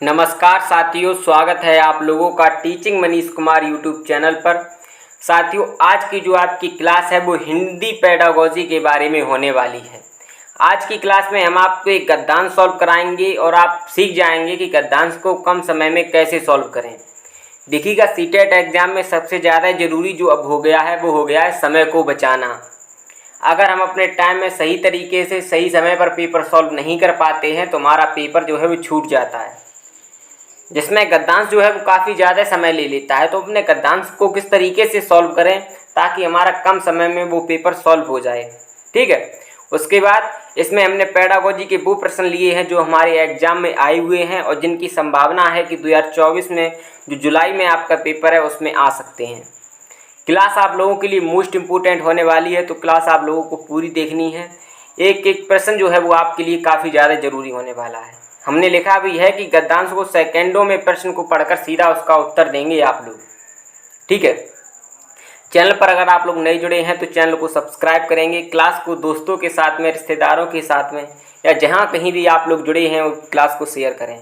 नमस्कार साथियों, स्वागत है आप लोगों का teaching Manish Kumar YouTube channel पर। साथियों, आज की जो आपकी क्लास है वो हिंदी पेडागोजी के बारे में होने वाली है। आज की क्लास में हम आपको एक गद्यांश सॉल्व कराएंगे और आप सीख जाएंगे कि गद्यांश को कम समय में कैसे सॉल्व करें। देखिएगा, सीटेट एग्जाम में सबसे ज़्यादा ज़रूरी जो अब हो गया है वो हो गया है समय को बचाना। अगर हम अपने टाइम में सही तरीके से सही समय पर पेपर सॉल्व नहीं कर पाते हैं तो हमारा पेपर जो है वो छूट जाता है, जिसमें गद्यांश जो है वो काफ़ी ज़्यादा समय ले लेता है। तो अपने गद्यांश को किस तरीके से सॉल्व करें ताकि हमारा कम समय में वो पेपर सॉल्व हो जाए। ठीक है, उसके बाद इसमें हमने पेडागोजी के वो प्रश्न लिए हैं जो हमारे एग्जाम में आए हुए हैं और जिनकी संभावना है कि 2024 में जो जुलाई में आपका पेपर है उसमें आ सकते हैं। क्लास आप लोगों के लिए मोस्ट इम्पोर्टेंट होने वाली है, तो क्लास आप लोगों को पूरी देखनी है। एक एक प्रश्न जो है वो आपके लिए काफ़ी ज़्यादा ज़रूरी होने वाला है। हमने लिखा भी है कि गद्यांश को सेकंडों में प्रश्न को पढ़कर सीधा उसका उत्तर देंगे आप लोग। ठीक है, चैनल पर अगर आप लोग नए जुड़े हैं तो चैनल को सब्सक्राइब करेंगे। क्लास को दोस्तों के साथ में, रिश्तेदारों के साथ में या जहां कहीं भी आप लोग जुड़े हैं उस क्लास को शेयर करें।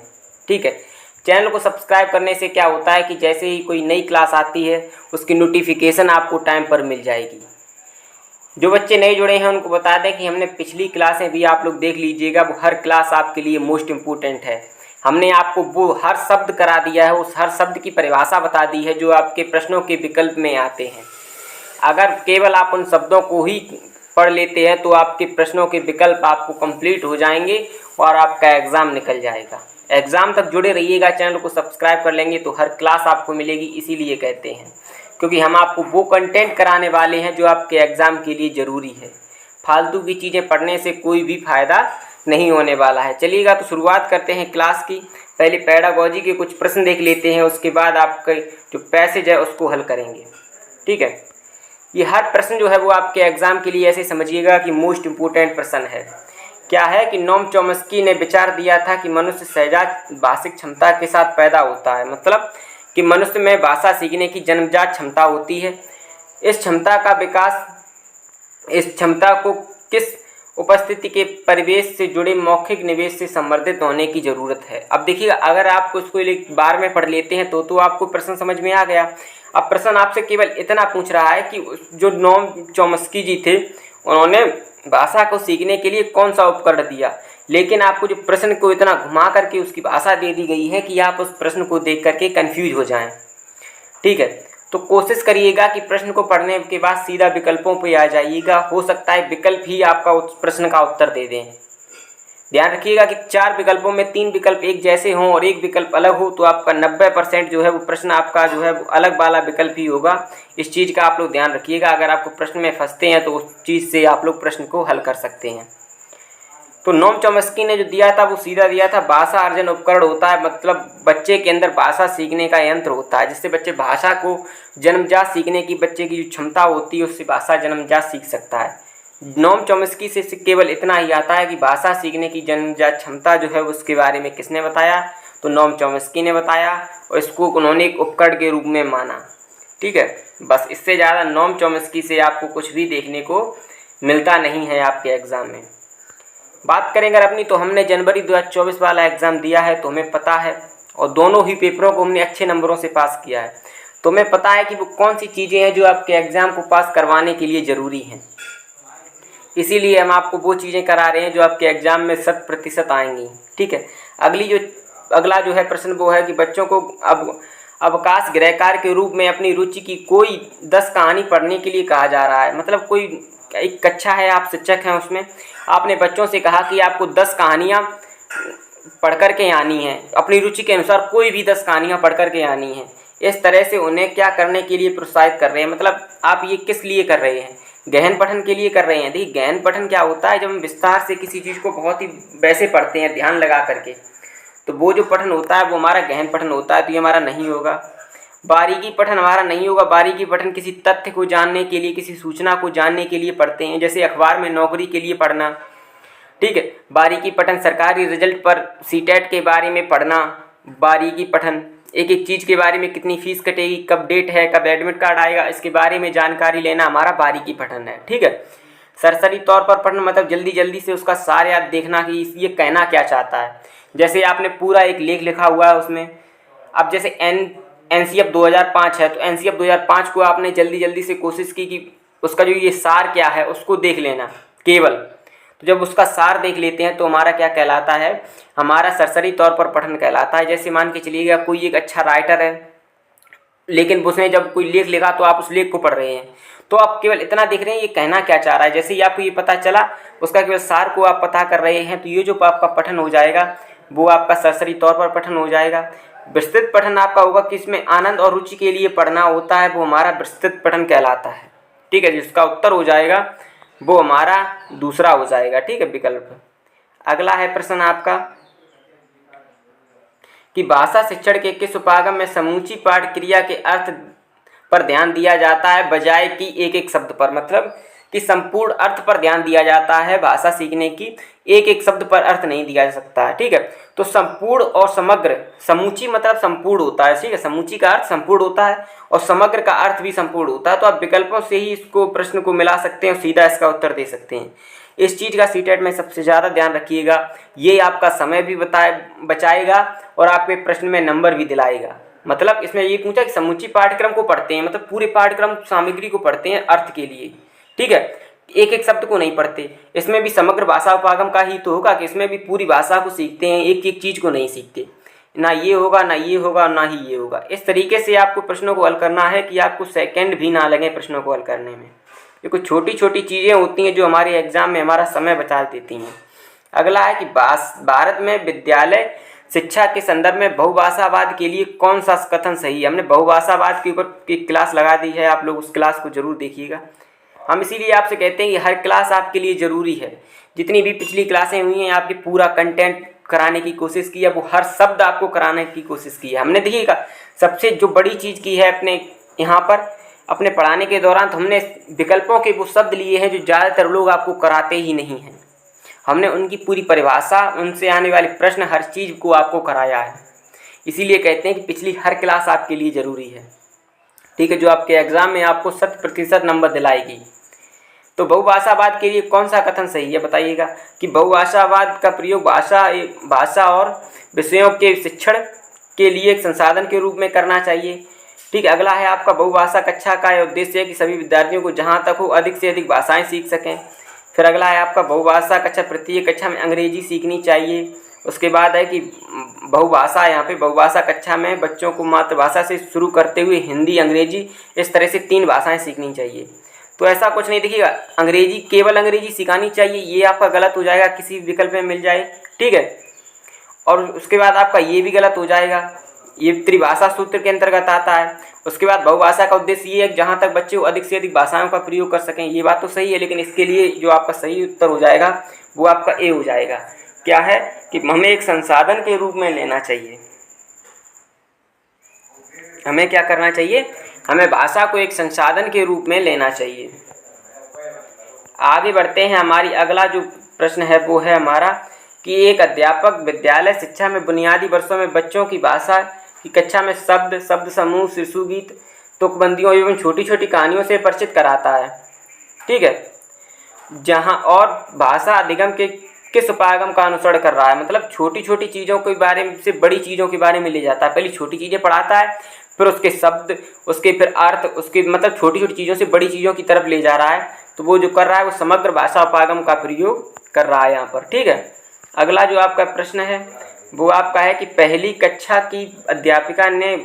ठीक है, चैनल को सब्सक्राइब करने से क्या होता है कि जैसे ही कोई नई क्लास आती है उसकी नोटिफिकेशन आपको टाइम पर मिल जाएगी। जो बच्चे नए जुड़े हैं उनको बता दें कि हमने पिछली क्लासें भी आप लोग देख लीजिएगा, वो हर क्लास आपके लिए मोस्ट इम्पोर्टेंट है। हमने आपको वो हर शब्द करा दिया है, उस हर शब्द की परिभाषा बता दी है जो आपके प्रश्नों के विकल्प में आते हैं। अगर केवल आप उन शब्दों को ही पढ़ लेते हैं तो आपके प्रश्नों के विकल्प आपको कंप्लीट हो जाएंगे और आपका एग्ज़ाम निकल जाएगा। एग्ज़ाम तक जुड़े रहिएगा, चैनल को सब्सक्राइब कर लेंगे तो हर क्लास आपको मिलेगी। इसीलिए कहते हैं क्योंकि हम आपको वो कंटेंट कराने वाले हैं जो आपके एग्ज़ाम के लिए ज़रूरी है। फालतू की चीज़ें पढ़ने से कोई भी फ़ायदा नहीं होने वाला है। चलिएगा, तो शुरुआत करते हैं क्लास की। पहले पेडागोजी के कुछ प्रश्न देख लेते हैं, उसके बाद आपके जो पैसेज है उसको हल करेंगे। ठीक है, ये हर प्रश्न जो है वो आपके एग्ज़ाम के लिए ऐसे समझिएगा कि मोस्ट इम्पोर्टेंट प्रश्न है। क्या है कि नोम चॉम्स्की ने विचार दिया था कि मनुष्य सहजात भाषिक क्षमता के साथ पैदा होता है, मतलब कि मनुष्य में भाषा सीखने की जन्मजात क्षमता होती है। इस क्षमता का विकास, इस क्षमता को किस उपस्थिति के परिवेश से जुड़े मौखिक निवेश से संवर्धित होने की ज़रूरत है। अब देखिए, अगर आप उसको एक बार में पढ़ लेते हैं तो आपको प्रश्न समझ में आ गया। अब प्रश्न आपसे केवल इतना पूछ रहा है कि जो नोम चॉम्स्की जी थे उन्होंने भाषा को सीखने के लिए कौन सा उपकरण दिया, लेकिन आपको जो प्रश्न को इतना घुमा करके उसकी भाषा दे दी गई है कि आप उस प्रश्न को देख करके कंफ्यूज हो जाएं। ठीक है, तो कोशिश करिएगा कि प्रश्न को पढ़ने के बाद सीधा विकल्पों पे आ जाइएगा। हो सकता है विकल्प ही आपका उस प्रश्न का उत्तर दे दें। ध्यान रखिएगा कि 4 विकल्पों में 3 विकल्प एक जैसे हों और एक विकल्प अलग हो तो आपका 90% जो है वो प्रश्न आपका जो है वो अलग वाला विकल्प ही होगा। इस चीज़ का आप लोग ध्यान रखिएगा। अगर आपको प्रश्न में फंसते हैं तो उस चीज़ से आप लोग प्रश्न को हल कर सकते हैं। तो नोम चॉम्स्की ने जो दिया था वो सीधा दिया था, भाषा अर्जन उपकरण होता है, मतलब बच्चे के अंदर भाषा सीखने का यंत्र होता है जिससे बच्चे भाषा को जन्मजात सीखने की बच्चे की जो क्षमता होती है उससे भाषा जन्मजात सीख सकता है। नोम चॉम्स्की से केवल इतना ही आता है कि भाषा सीखने की जन्मजात क्षमता जो है उसके बारे में किसने बताया, तो नोम चॉम्स्की ने बताया और इसको उन्होंने एक उपकरण के रूप में माना। ठीक है, बस इससे ज़्यादा नोम चॉम्स्की से आपको कुछ भी देखने को मिलता नहीं है आपके एग्ज़ाम में। बात करें अगर अपनी, तो हमने जनवरी 2024 वाला एग्ज़ाम दिया है तो हमें पता है, और दोनों ही पेपरों को हमने अच्छे नंबरों से पास किया है, तो हमें पता है कि वो कौन सी चीज़ें हैं जो आपके एग्ज़ाम को पास करवाने के लिए ज़रूरी हैं। इसीलिए हम आपको वो चीज़ें करा रहे हैं जो आपके एग्ज़ाम में 100% आएंगी। ठीक है, अगला जो है प्रश्न वो है कि बच्चों को अब अवकाश गृहकार्य के रूप में अपनी रुचि की कोई 10 कहानी पढ़ने के लिए कहा जा रहा है। मतलब कोई एक कक्षा है, आप शिक्षक हैं, उसमें आपने बच्चों से कहा कि आपको 10 कहानियाँ पढ़ कर के आनी हैं, अपनी रुचि के अनुसार कोई भी 10 कहानियाँ पढ़ कर के आनी हैं। इस तरह से उन्हें क्या करने के लिए प्रोत्साहित कर रहे हैं, मतलब आप ये किस लिए कर रहे हैं, गहन पठन के लिए कर रहे हैं। देखिए, गहन पठन क्या होता है, जब हम विस्तार से किसी चीज़ को बहुत ही वैसे पढ़ते हैं ध्यान लगा करके, तो वो जो पठन होता है वो हमारा गहन पठन होता है, तो ये हमारा नहीं होगा। बारीकी पठन हमारा नहीं होगा। बारीकी पठन किसी तथ्य को जानने के लिए, किसी सूचना को जानने के लिए पढ़ते हैं, जैसे अखबार में नौकरी के लिए पढ़ना। ठीक है, बारीकी पठन सरकारी रिजल्ट पर सीटेट के बारे में पढ़ना। बारीकी पठन एक एक चीज़ के बारे में, कितनी फीस कटेगी, कब डेट है, कब एडमिट कार्ड आएगा, इसके बारे में जानकारी लेना हमारा बारीकी पठन है। ठीक है, सरसरी तौर पर पढ़ना मतलब जल्दी जल्दी से उसका सार याद देखना कि ये कहना क्या चाहता है। जैसे आपने पूरा एक लेख लिखा हुआ है उसमें, अब जैसे एनसीएफ 2005 है तो एनसीएफ 2005 को आपने जल्दी जल्दी से कोशिश की कि उसका जो ये सार क्या है उसको देख लेना केवल। तो जब उसका सार देख लेते हैं तो हमारा क्या कहलाता है, हमारा सरसरी तौर पर पठन कहलाता है। जैसे मान के चलिएगा कोई एक अच्छा राइटर है, लेकिन उसने जब कोई लेख लिखा तो आप उस लेख को पढ़ रहे हैं तो आप केवल इतना देख रहे हैं ये कहना क्या चाह रहा है। जैसे ही आपको ये पता चला उसका केवल सार को आप पता कर रहे हैं तो ये जो आपका पठन हो जाएगा वो आपका सरसरी तौर पर पठन हो जाएगा। विस्तृत पठन आपका होगा कि इसमें आनंद और रुचि के लिए पढ़ना होता है, वो हमारा विस्तृत पठन कहलाता है। ठीक है, जिसका उत्तर हो जाएगा वो हमारा दूसरा हो जाएगा। ठीक है, विकल्प। अगला है प्रश्न आपका कि भाषा शिक्षण के किस उपागम में समूची पाठ क्रिया के अर्थ पर ध्यान दिया जाता है बजाय कि एक एक शब्द पर। मतलब कि संपूर्ण अर्थ पर ध्यान दिया जाता है भाषा सीखने की, एक एक शब्द पर अर्थ नहीं दिया जा सकता है। ठीक है, तो संपूर्ण और समग्र, समूची मतलब संपूर्ण होता है। ठीक है, समूची का अर्थ संपूर्ण होता है और समग्र का अर्थ भी संपूर्ण होता है। तो आप विकल्पों से ही इसको प्रश्न को मिला सकते हैं और सीधा इसका उत्तर दे सकते हैं। इस चीज़ का सीटेट में सबसे ज़्यादा ध्यान रखिएगा, ये आपका समय भी बचाएगा और आपके प्रश्न में नंबर भी दिलाएगा। मतलब इसमें ये पूछा कि समूची पाठ्यक्रम को पढ़ते हैं, मतलब पूरे पाठ्यक्रम सामग्री को पढ़ते हैं अर्थ के लिए। ठीक है, एक एक शब्द को नहीं पढ़ते। इसमें भी समग्र भाषा उपागम का ही तो होगा कि इसमें भी पूरी भाषा को सीखते हैं, एक एक चीज़ को नहीं सीखते। ना ये होगा, ना ये होगा, ना ही ये होगा। इस तरीके से आपको प्रश्नों को हल करना है कि आपको सेकंड भी ना लगे प्रश्नों को हल करने में। ये कुछ छोटी छोटी चीज़ें होती हैं जो हमारे एग्जाम में हमारा समय बचा देती हैं। अगला है कि भारत में विद्यालय शिक्षा के संदर्भ में बहुभाषावाद के लिए कौन सा कथन सही है। हमने बहुभाषावाद के ऊपर एक क्लास लगा दी है, आप लोग उस क्लास को जरूर देखिएगा। हम इसीलिए आपसे कहते हैं कि हर क्लास आपके लिए ज़रूरी है। जितनी भी पिछली क्लासें हुई हैं आपके पूरा कंटेंट कराने की कोशिश की है, वो हर शब्द आपको कराने की कोशिश की है हमने। देखिएगा, सबसे जो बड़ी चीज़ की है अपने यहाँ पर अपने पढ़ाने के दौरान, तो हमने विकल्पों के वो शब्द लिए हैं जो ज़्यादातर लोग आपको कराते ही नहीं हैं। हमने उनकी पूरी परिभाषा, उनसे आने वाले प्रश्न, हर चीज़ को आपको कराया है। इसीलिए कहते हैं कि पिछली हर क्लास आपके लिए ज़रूरी है। ठीक है, जो आपके एग्ज़ाम में आपको 100% नंबर दिलाएगी। तो बहुभाषावाद के लिए कौन सा कथन सही है बताइएगा कि बहुभाषावाद का प्रयोग भाषा और विषयों के शिक्षण के लिए एक संसाधन के रूप में करना चाहिए। ठीक है, अगला है आपका बहुभाषा कक्षा का यह उद्देश्य है कि सभी विद्यार्थियों को जहाँ तक हो अधिक से अधिक भाषाएं सीख सकें। फिर अगला है आपका बहुभाषा कक्षा प्रत्येक कक्षा में अंग्रेजी सीखनी चाहिए। उसके बाद है कि बहुभाषा, यहाँ पे बहुभाषा कक्षा में बच्चों को मातृभाषा से शुरू करते हुए हिंदी, अंग्रेजी, इस तरह से 3 भाषाएं सीखनी चाहिए। तो ऐसा कुछ नहीं, देखिएगा अंग्रेजी, केवल अंग्रेजी सिखानी चाहिए, ये आपका गलत हो जाएगा, किसी विकल्प में मिल जाए। ठीक है, और उसके बाद आपका ये भी गलत हो जाएगा, ये त्रिभाषा सूत्र के अंतर्गत आता है। उसके बाद बहुभाषा का उद्देश्य ये है कि जहाँ तक बच्चे अधिक से अधिक भाषाओं का प्रयोग कर सकें। ये बात तो सही है, लेकिन इसके लिए जो आपका सही उत्तर हो जाएगा वो आपका ए हो जाएगा। क्या है कि हमें एक संसाधन के रूप में लेना चाहिए। हमें क्या करना चाहिए, हमें भाषा को एक संसाधन के रूप में लेना चाहिए। आगे बढ़ते हैं। हमारी अगला जो प्रश्न है वो है हमारा कि एक अध्यापक विद्यालय शिक्षा में बुनियादी वर्षों में बच्चों की भाषा की कक्षा में शब्द समूह, शिशु गीत, तुकबंदियों एवं छोटी छोटी कहानियों से परिचित कराता है। ठीक है, जहाँ और भाषा अधिगम के किस उपागम का अनुसरण कर रहा है। मतलब छोटी छोटी चीज़ों के बारे में से बड़ी चीज़ों के बारे में ले जाता है। पहले छोटी चीज़ें पढ़ाता है, फिर उसके शब्द, उसके फिर अर्थ, उसके मतलब छोटी छोटी चीज़ों से बड़ी चीज़ों की तरफ ले जा रहा है। तो वो जो कर रहा है वो समग्र भाषा उपागम का प्रयोग कर रहा है यहाँ पर। ठीक है, अगला जो आपका प्रश्न है वो आपका है कि पहली कक्षा की अध्यापिका ने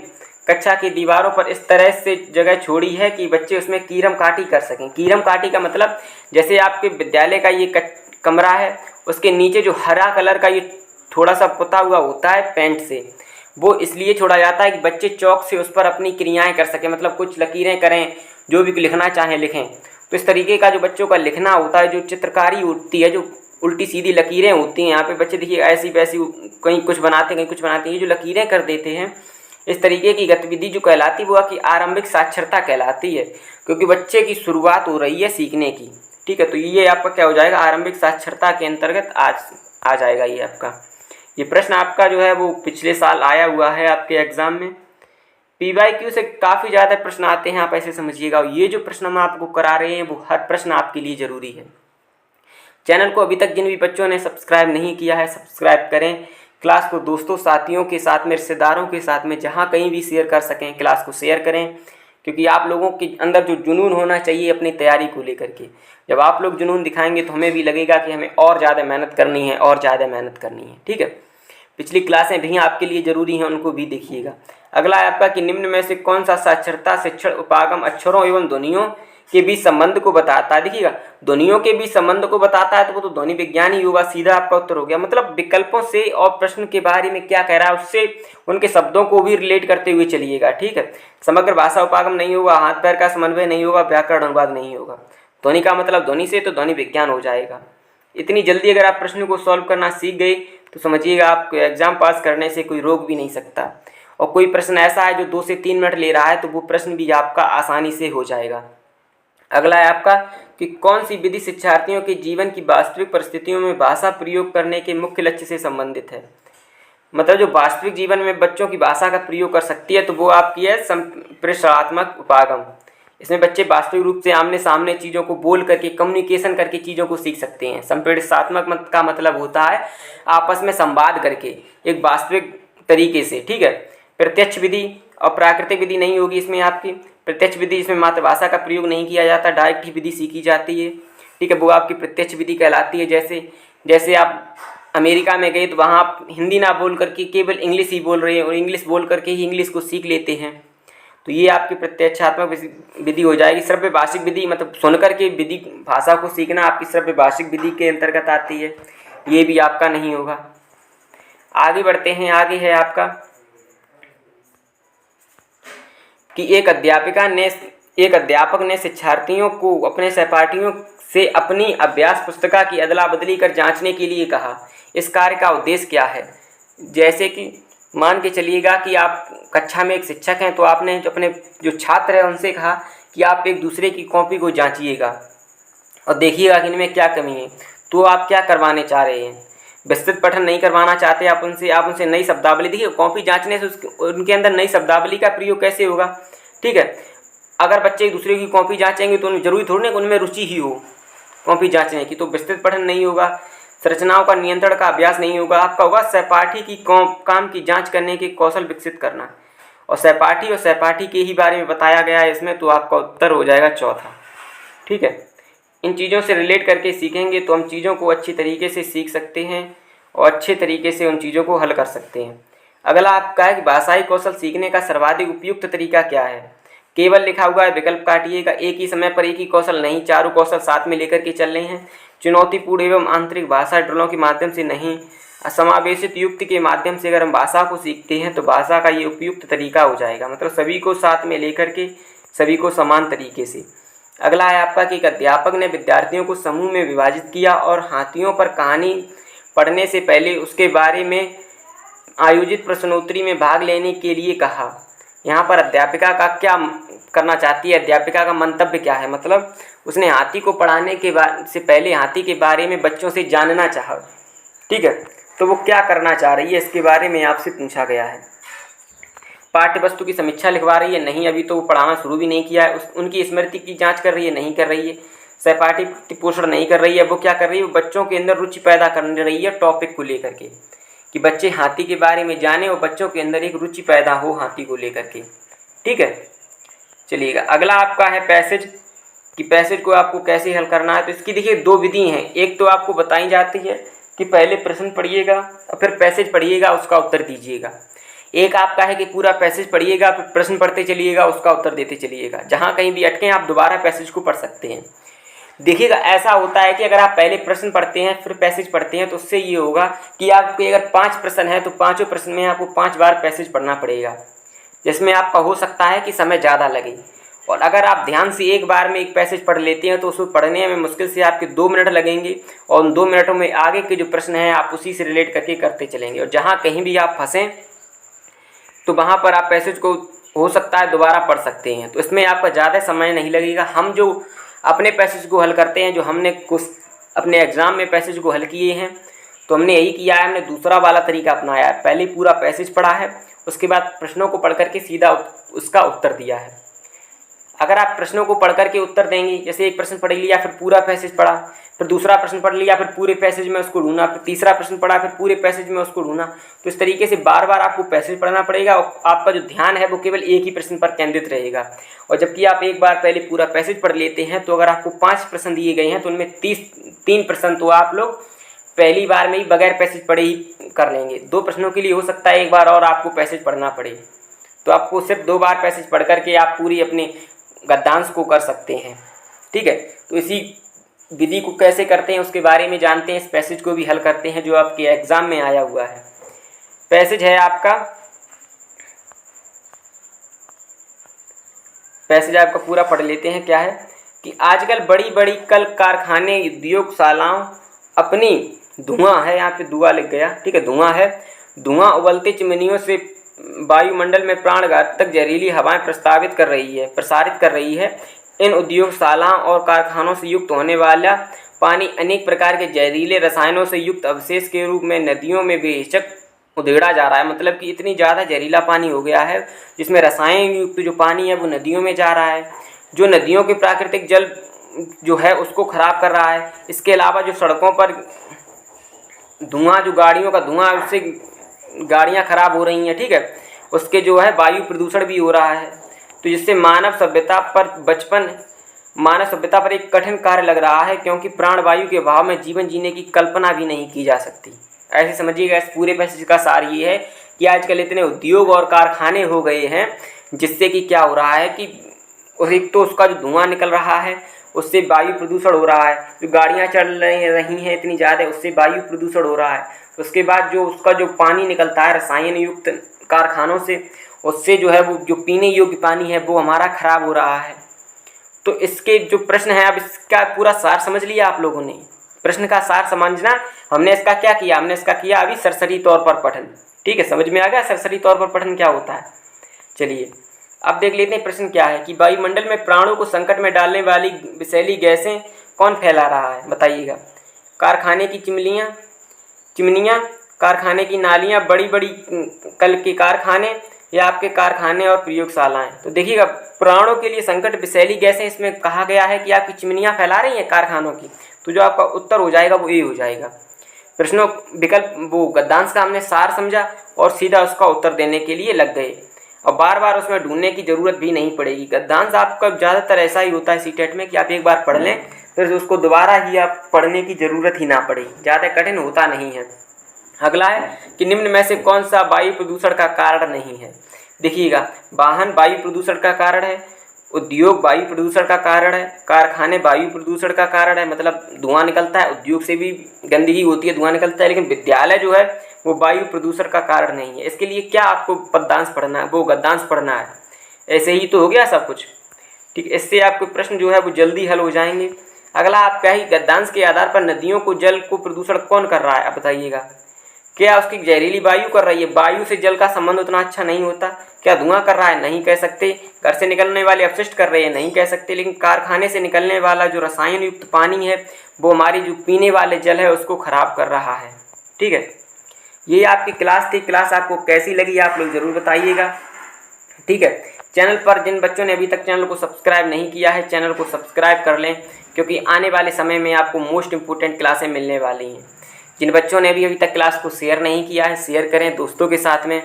कक्षा की दीवारों पर इस तरह से जगह छोड़ी है कि बच्चे उसमें कीरम काटी कर सकें। कीरम काटी का मतलब जैसे आपके विद्यालय का ये कमरा है, उसके नीचे जो हरा कलर का ये थोड़ा सा पुता हुआ होता है पेंट से, वो इसलिए छोड़ा जाता है कि बच्चे चौक से उस पर अपनी क्रियाएं कर सकें, मतलब कुछ लकीरें करें, जो भी लिखना चाहें लिखें। तो इस तरीके का जो बच्चों का लिखना होता है, जो चित्रकारी होती है, जो उल्टी सीधी लकीरें होती हैं, यहाँ पे बच्चे देखिए ऐसी वैसी कहीं कुछ बनाते हैं, कहीं कुछ बनाते हैं, ये जो लकीरें कर देते हैं, इस तरीके की गतिविधि जो कहलाती है वो की आरंभिक साक्षरता कहलाती है, क्योंकि बच्चे की शुरुआत हो रही है सीखने की। ठीक है, तो ये आपका क्या हो जाएगा, आरंभिक साक्षरता के अंतर्गत आ जाएगा ये आपका। ये प्रश्न आपका जो है वो पिछले साल आया हुआ है आपके एग्ज़ाम में। PYQ से काफ़ी ज़्यादा प्रश्न आते हैं, आप ऐसे समझिएगा। ये जो प्रश्न हम आपको करा रहे हैं वो हर प्रश्न आपके लिए ज़रूरी है। चैनल को अभी तक जिन भी बच्चों ने सब्सक्राइब नहीं किया है सब्सक्राइब करें, क्लास को दोस्तों साथियों के साथ में, रिश्तेदारों के साथ में, जहाँ कहीं भी शेयर कर सकें क्लास को शेयर करें, क्योंकि आप लोगों के अंदर जो जुनून होना चाहिए अपनी तैयारी को लेकर के, जब आप लोग जुनून दिखाएंगे तो हमें भी लगेगा कि हमें और ज़्यादा मेहनत करनी है, और ज़्यादा मेहनत करनी है। ठीक है, पिछली क्लासें भी आपके लिए ज़रूरी हैं, उनको भी देखिएगा। अगला है आपका कि निम्न में से कौन सा साक्षरता शिक्षण उपागम अक्षरों एवं ध्वनियों के बीच संबंध को बताता है। देखिएगा, ध्वनियों के बीच संबंध को बताता है तो वो तो ध्वनि विज्ञान ही होगा, सीधा आपका उत्तर हो गया। मतलब विकल्पों से और प्रश्न के बारे में क्या कह रहा है उससे उनके शब्दों को भी रिलेट करते हुए चलिएगा। ठीक है, समग्र भाषा उपागम नहीं होगा, हाथ पैर का समन्वय नहीं होगा, व्याकरण अनुवाद नहीं होगा। ध्वनि का मतलब ध्वनि से, तो ध्वनि विज्ञान हो जाएगा। इतनी जल्दी अगर आप प्रश्न को सॉल्व करना सीख गए तो समझिएगा आपको एग्जाम पास करने से कोई रोक भी नहीं सकता। और कोई प्रश्न ऐसा है जो 2 से 3 मिनट ले रहा है तो वो प्रश्न भी आपका आसानी से हो जाएगा। अगला है आपका कि कौन सी विधि शिक्षार्थियों के जीवन की वास्तविक परिस्थितियों में भाषा प्रयोग करने के मुख्य लक्ष्य से संबंधित है। मतलब जो वास्तविक जीवन में बच्चों की भाषा का प्रयोग कर सकती है तो वो आपकी है संप्रेषणात्मक उपागम। इसमें बच्चे वास्तविक रूप से आमने सामने चीज़ों को बोल करके, कम्युनिकेशन करके चीज़ों को सीख सकते हैं। संप्रेषणात्मक का मतलब होता है आपस में संवाद करके एक वास्तविक तरीके से। ठीक है, प्रत्यक्ष विधि और प्राकृतिक विधि नहीं होगी इसमें आपकी। प्रत्यक्ष विधि इसमें मातृभाषा का प्रयोग नहीं किया जाता, डायरेक्ट ही विधि सीखी जाती है। ठीक है, वो आपकी प्रत्यक्ष विधि कहलाती है। जैसे आप अमेरिका में गए तो वहाँ आप हिंदी ना बोल करके केवल इंग्लिश ही बोल रहे हैं और इंग्लिश बोल करके ही इंग्लिश को सीख लेते हैं, तो ये आपकी प्रत्यक्षात्मक विधि हो जाएगी। श्रव्य भाषिक विधि मतलब सुन करके विधि भाषा को सीखना आपकी श्रव्य भाषिक विधि के अंतर्गत आती है, ये भी आपका नहीं होगा। आगे बढ़ते हैं, आगे है आपका कि एक अध्यापक ने शिक्षार्थियों को अपने सहपाठियों से अपनी अभ्यास पुस्तिका की अदला बदली कर जांचने के लिए कहा। इस कार्य का उद्देश्य क्या है? जैसे कि मान के चलिएगा कि आप कक्षा में एक शिक्षक हैं तो आपने अपने जो छात्र हैं उनसे कहा कि आप एक दूसरे की कॉपी को जांचिएगा और देखिएगा कि इनमें क्या कमी है। तो आप क्या करवाने चाह रहे हैं? विस्तृत पठन नहीं करवाना चाहते आप उनसे नई शब्दावली। देखिए, कॉपी जांचने से उनके अंदर नई शब्दावली का प्रयोग कैसे होगा? ठीक है, अगर बच्चे एक दूसरे की कॉपी जांचेंगे तो उनमें जरूरी थोड़ी ना उनमें रुचि ही हो कॉपी जांचने की। तो विस्तृत पठन नहीं होगा, संरचनाओं का नियंत्रण का अभ्यास नहीं होगा, आपका होगा सहपाठी की काम की जांच करने के कौशल विकसित करना। और सहपाठी के ही बारे में बताया गया है इसमें, तो आपका उत्तर हो जाएगा चौथा। ठीक है, इन चीज़ों से रिलेट करके सीखेंगे तो हम चीज़ों को अच्छी तरीके से सीख सकते हैं और अच्छे तरीके से उन चीज़ों को हल कर सकते हैं। अगला आपका है कि भाषाई कौशल सीखने का सर्वाधिक उपयुक्त तरीका क्या है? केवल लिखा हुआ है, विकल्प काटिएगा। एक ही समय पर एक ही कौशल नहीं, चारों कौशल साथ में लेकर के चल रहे हैं। चुनौतीपूर्ण एवं आंतरिक भाषा ड्रिलों के माध्यम से नहीं, समावेशित युक्ति के माध्यम से अगर हम भाषा को सीखते हैं तो भाषा का ये उपयुक्त तरीका हो जाएगा। मतलब सभी को साथ में लेकर के, सभी को समान तरीके से। अगला है आपका कि एक अध्यापक ने विद्यार्थियों को समूह में विभाजित किया और हाथियों पर कहानी पढ़ने से पहले उसके बारे में आयोजित प्रश्नोत्तरी में भाग लेने के लिए कहा। यहाँ पर अध्यापिका का क्या करना चाहती है, अध्यापिका का मंतव्य क्या है? मतलब उसने हाथी को पढ़ाने के बाद से पहले हाथी के बारे में बच्चों से जानना चाहा। ठीक है, तो वो क्या करना चाह रही है इसके बारे में आपसे पूछा गया है। पाठ्य वस्तु की समीक्षा लिखवा रही है? नहीं, अभी तो वो पढ़ाना शुरू भी नहीं किया है। उनकी स्मृति की जांच कर रही है? नहीं कर रही है। सहपाठी पोषण नहीं कर रही है। वो क्या कर रही है? वो बच्चों के अंदर रुचि पैदा कर रही है टॉपिक को लेकर के, कि बच्चे हाथी के बारे में जाने और बच्चों के अंदर एक रुचि पैदा हो हाथी को लेकर के। ठीक है, चलिएगा। अगला आपका है पैसेज, कि पैसेज को आपको कैसे हल करना है। तो इसकी देखिए 2 विधि हैं। एक तो आपको बताई जाती है कि पहले प्रश्न पढ़िएगा और फिर पैसेज पढ़िएगा, उसका उत्तर दीजिएगा। एक आपका है कि पूरा पैसेज पढ़िएगा, फिर प्रश्न पढ़ते चलिएगा, उसका उत्तर देते चलिएगा। जहाँ कहीं भी अटके आप दोबारा पैसेज को पढ़ सकते हैं। देखिएगा, ऐसा होता है कि अगर आप पहले प्रश्न पढ़ते हैं फिर पैसेज पढ़ते हैं तो उससे ये होगा कि आपके अगर 5 प्रश्न है तो 5 प्रश्न में आपको 5 बार पैसेज पढ़ना पड़ेगा, जिसमें आपका हो सकता है कि समय ज़्यादा लगे। और अगर आप ध्यान से एक बार में एक पैसेज पढ़ लेते हैं तो उसको पढ़ने में मुश्किल से आपके 2 मिनट लगेंगे और उन 2 मिनटों में आगे के जो प्रश्न हैं आप उसी से रिलेट करके करते चलेंगे। और जहाँ कहीं भी आप फंसें तो वहाँ पर आप पैसेज को हो सकता है दोबारा पढ़ सकते हैं, तो इसमें आपका ज़्यादा समय नहीं लगेगा। हम जो अपने पैसेज को हल करते हैं, जो हमने कुछ अपने एग्ज़ाम में पैसेज को हल किए हैं, तो हमने यही किया है, हमने दूसरा वाला तरीका अपनाया है। पहले पूरा पैसेज पढ़ा है, उसके बाद प्रश्नों को पढ़ करके सीधा उसका उत्तर दिया है। अगर आप प्रश्नों को पढ़ करके उत्तर देंगे, जैसे एक प्रश्न पढ़ लिया फिर पूरा पैसेज पढ़ा, फिर दूसरा प्रश्न पढ़ लिया, फिर पूरे पैसेज में उसको ढूंढना, फिर तीसरा प्रश्न पढ़ा, फिर पूरे पैसेज में उसको ढूंढना। तो इस तरीके से बार बार आपको पैसेज पढ़ना पड़ेगा और आपका जो ध्यान है वो केवल एक ही प्रश्न पर केंद्रित रहेगा। और जबकि आप एक बार पहले पूरा पैसेज पढ़ लेते हैं तो अगर आपको 5 प्रश्न दिए गए हैं तो उनमें 3 प्रश्न तो आप लोग पहली बार में ही बगैर पैसेज पढ़े ही कर लेंगे। 2 प्रश्नों के लिए हो सकता है एक बार और आपको पैसेज पढ़ना पड़े, तो आपको सिर्फ 2 बार पैसेज पढ़ करके आप पूरी अपने गद्यांश को कर सकते हैं। ठीक है, तो इसी विधि को कैसे करते हैं उसके बारे में जानते हैं, इस पैसेज को भी हल करते हैं जो आपके एग्जाम में आया हुआ है। पैसेज है आपका, पैसेज आपका पूरा पढ़ लेते हैं। क्या है कि आजकल बड़ी बड़ी कल कारखाने उद्योगशालाओं अपनी धुआं है, यहाँ पे धुआं लिख गया, ठीक है, धुआं है, धुआं उबलते चिमनियों से वायुमंडल में प्राणघातक जहरीली हवाएं प्रसारित कर रही है। इन उद्योगशालाओं और कारखानों से युक्त होने वाला पानी अनेक प्रकार के जहरीले रसायनों से युक्त अवशेष के रूप में नदियों में बेहिचक उधेड़ा जा रहा है। मतलब कि इतनी ज़्यादा जहरीला पानी हो गया है जिसमें रसायन युक्त जो पानी है वो नदियों में जा रहा है, जो नदियों के प्राकृतिक जल जो है उसको खराब कर रहा है। इसके अलावा जो सड़कों पर धुआं, जो गाड़ियों का धुआं, उससे गाड़ियां खराब हो रही हैं, ठीक है, उसके जो है वायु प्रदूषण भी हो रहा है। तो जिससे मानव सभ्यता पर एक कठिन कार्य लग रहा है, क्योंकि प्राणवायु के अभाव में जीवन जीने की कल्पना भी नहीं की जा सकती। ऐसे समझिएगा, इस पूरे पैसेज का सार ये है कि आजकल इतने उद्योग और कारखाने हो गए हैं जिससे कि क्या हो रहा है कि एक तो उसका जो धुआं निकल रहा है उससे वायु प्रदूषण हो रहा है, जो गाड़ियां चल रही हैं इतनी ज़्यादा उससे वायु प्रदूषण हो रहा है। उसके बाद जो उसका जो पानी निकलता है रसायन युक्त कारखानों से, उससे जो है वो जो पीने योग्य पानी है वो हमारा खराब हो रहा है। तो इसके जो प्रश्न है, अब इसका पूरा सार समझ लिया आप लोगों ने। प्रश्न का सार समझना, हमने इसका क्या किया, हमने इसका किया अभी सरसरी तौर पर पठन। ठीक है, समझ में आ गया सरसरी तौर पर पठन क्या होता है। चलिए अब देख लेते हैं प्रश्न क्या है कि वायुमंडल में प्राणों को संकट में डालने वाली विषैली गैसें कौन फैला रहा है, बताइएगा। कारखाने की चिमनियाँ, कारखाने की नालियाँ, बड़ी बड़ी कल के कारखाने, या आपके कारखाने और प्रयोगशालाएं। तो देखिएगा, प्राणों के लिए संकट विषैली गैसें इसमें कहा गया है कि आपकी चिमनियाँ फैला रही हैं कारखानों की, तो जो आपका उत्तर हो जाएगा वो ए हो जाएगा। प्रश्नों विकल्प वो गद्यांश का हमने सार समझा और सीधा उसका उत्तर देने के लिए लग गए, और बार बार उसमें ढूंढने की ज़रूरत भी नहीं पड़ेगी। गद्यांश आपका ज़्यादातर ऐसा ही होता है सीटेट में कि आप एक बार पढ़ लें फिर उसको दोबारा ही आप पढ़ने की ज़रूरत ही ना पड़े, ज़्यादा कठिन होता नहीं है। अगला है कि निम्न में से कौन सा वायु प्रदूषण का कारण नहीं है। देखिएगा, वाहन वायु प्रदूषण का कारण है, उद्योग वायु प्रदूषण का कारण है, कारखाने वायु प्रदूषण का कारण है, मतलब धुआं निकलता है, उद्योग से भी गंदगी होती है, धुआं निकलता है, लेकिन विद्यालय जो है वो वायु प्रदूषण का कारण नहीं है। इसके लिए क्या आपको पद्यांश पढ़ना है, वो गद्यांश पढ़ना है। ऐसे ही तो हो गया सब कुछ, ठीक। इससे आपके प्रश्न जो है वो जल्दी हल हो जाएंगे। अगला आपका ही गद्यांश के आधार पर नदियों को जल को प्रदूषण कौन कर रहा है, आप बताइएगा। क्या उसकी जहरीली वायु कर रही है, वायु से जल का संबंध उतना अच्छा नहीं होता। क्या धुआं कर रहा है, नहीं कह सकते। घर से निकलने वाले अपशिष्ट कर रहे हैं, नहीं कह सकते। लेकिन कारखाने से निकलने वाला जो रसायन युक्त पानी है वो हमारी जो पीने वाले जल है उसको खराब कर रहा है, ठीक है। ये आपकी क्लास थी। क्लास आपको कैसी लगी आप लोग ज़रूर बताइएगा, ठीक है। चैनल पर जिन बच्चों ने अभी तक चैनल को सब्सक्राइब नहीं किया है, चैनल को सब्सक्राइब कर लें, क्योंकि आने वाले समय में आपको मोस्ट इम्पोर्टेंट क्लासें मिलने वाली हैं। जिन बच्चों ने अभी तक क्लास को शेयर नहीं किया है, शेयर करें दोस्तों के साथ में,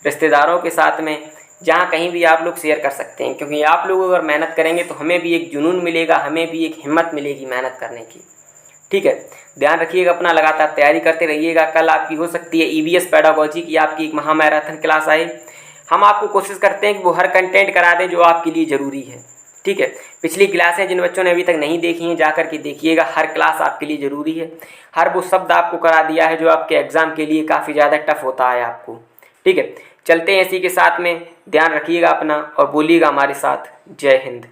रिश्तेदारों के साथ में, जहाँ कहीं भी आप लोग शेयर कर सकते हैं। क्योंकि आप लोग अगर मेहनत करेंगे तो हमें भी एक जुनून मिलेगा, हमें भी एक हिम्मत मिलेगी मेहनत करने की, ठीक है। ध्यान रखिएगा अपना, लगातार तैयारी करते रहिएगा। कल आपकी हो सकती है EVS पेडागोजी की आपकी एक महामैराथन क्लास आए। हम आपको कोशिश करते हैं कि वो हर कंटेंट करा दें जो आपके लिए ज़रूरी है, ठीक है। पिछली क्लासें जिन बच्चों ने अभी तक नहीं देखी हैं जाकर के देखिएगा, हर क्लास आपके लिए ज़रूरी है। हर वो शब्द आपको करा दिया है जो आपके एग्ज़ाम के लिए काफ़ी ज़्यादा टफ होता है आपको, ठीक है। चलते हैं इसी के साथ में, ध्यान रखिएगा अपना और बोलिएगा हमारे साथ। जय हिंद।